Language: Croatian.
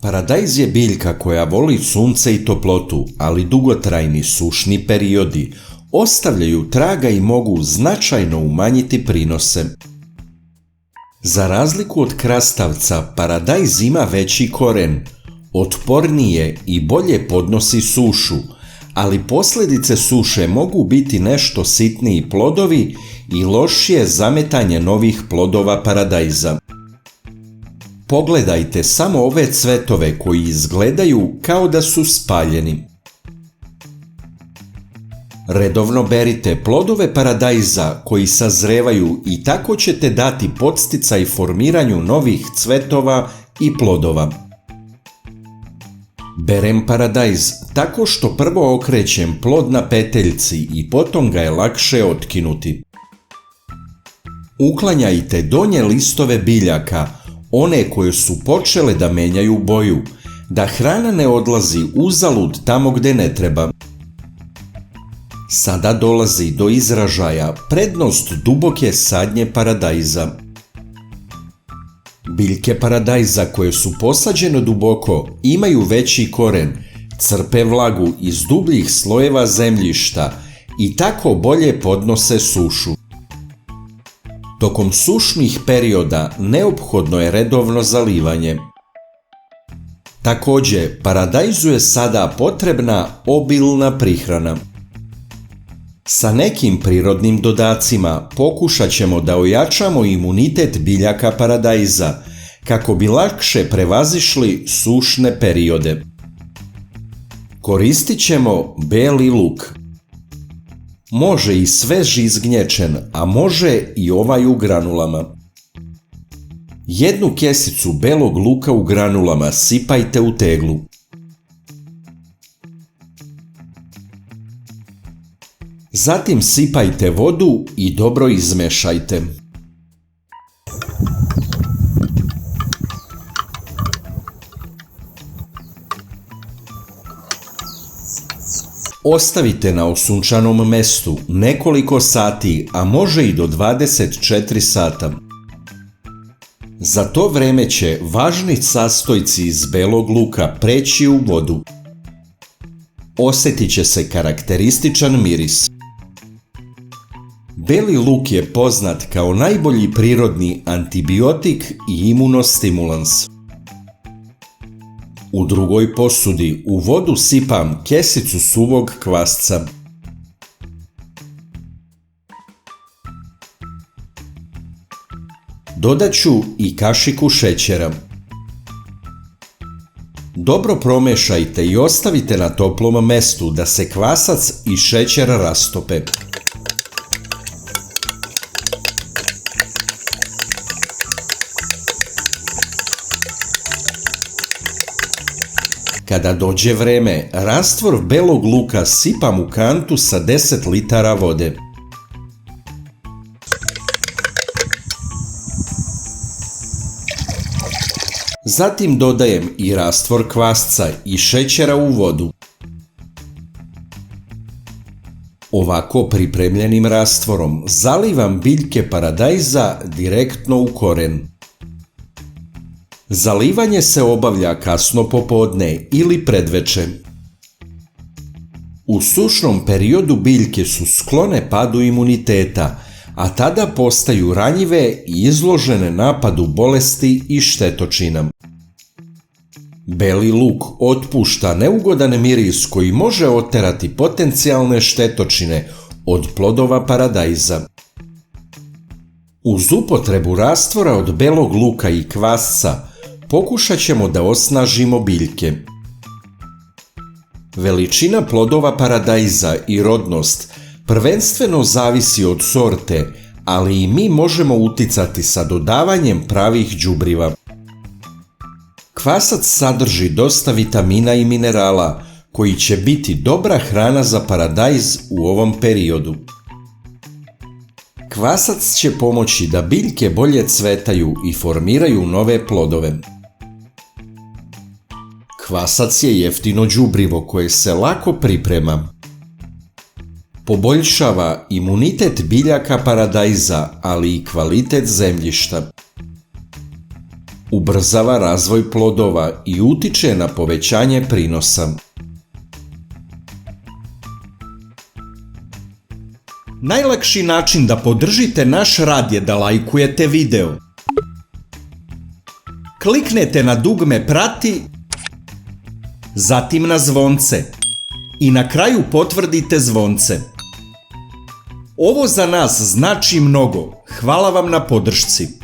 Paradajz je biljka koja voli sunce i toplotu, ali dugotrajni sušni periodi ostavljaju traga i mogu značajno umanjiti prinose. Za razliku od krastavca, paradajz ima veći koren, otpornije i bolje podnosi sušu, ali posljedice suše mogu biti nešto sitniji plodovi i lošije zametanje novih plodova paradajza. Pogledajte samo ove cvetove koji izgledaju kao da su spaljeni. Redovno berite plodove paradajza koji sazrevaju i tako ćete dati podsticaj formiranju novih cvetova i plodova. Berem paradajz tako što prvo okrećem plod na peteljci i potom ga je lakše otkinuti. Uklanjajte donje listove biljaka, one koje su počele da menjaju boju, da hrana ne odlazi uzalud tamo gde ne treba. Sada dolazi do izražaja prednost duboke sadnje paradajza. Biljke paradajza koje su posađene duboko imaju veći koren, crpe vlagu iz dubljih slojeva zemljišta i tako bolje podnose sušu. Tokom sušnih perioda neophodno je redovno zalivanje. Također, paradajzu je sada potrebna obilna prihrana. Sa nekim prirodnim dodacima pokušat ćemo da ojačamo imunitet biljaka paradajza kako bi lakše prevazišli sušne periode. Koristit ćemo beli luk. Može i svež izgnječen, a može i ovaj u granulama. Jednu kesicu belog luka u granulama sipajte u teglu. Zatim sipajte vodu i dobro izmešajte. Ostavite na osunčanom mestu nekoliko sati, a može i do 24 sata. Za to vreme će važni sastojci iz belog luka preći u vodu. Osjetit će se karakterističan miris. Beli luk je poznat kao najbolji prirodni antibiotik i imunostimulans. U drugoj posudi u vodu sipam kesicu suvog kvasca. Dodat ću i kašiku šećera. Dobro promešajte i ostavite na toplom mestu da se kvasac i šećer rastope. Kada dođe vreme, rastvor belog luka sipam u kantu sa 10 litara vode. Zatim dodajem i rastvor kvasca i šećera u vodu. Ovako pripremljenim rastvorom zalivam biljke paradajza direktno u koren. Zalivanje se obavlja kasno popodne ili predveče. U sušnom periodu biljke su sklone padu imuniteta, a tada postaju ranjive i izložene napadu bolesti i štetočina. Beli luk otpušta neugodan miris koji može oterati potencijalne štetočine od plodova paradajza. Uz upotrebu rastvora od belog luka i kvasca pokušat ćemo da osnažimo biljke. Veličina plodova paradajza i rodnost prvenstveno zavisi od sorte, ali i mi možemo uticati sa dodavanjem pravih đubriva. Kvasac sadrži dosta vitamina i minerala koji će biti dobra hrana za paradajz u ovom periodu. Kvasac će pomoći da biljke bolje cvetaju i formiraju nove plodove. Kvasac je jeftino đubrivo koje se lako priprema. Poboljšava imunitet biljaka paradajza, ali i kvalitet zemljišta. ubrzava razvoj plodova i utiče na povećanje prinosa. Najlakši način da podržite naš rad je da lajkujete video. Kliknete na dugme prati, zatim na zvonce i na kraju potvrdite zvonce. Ovo za nas znači mnogo. Hvala vam na podršci.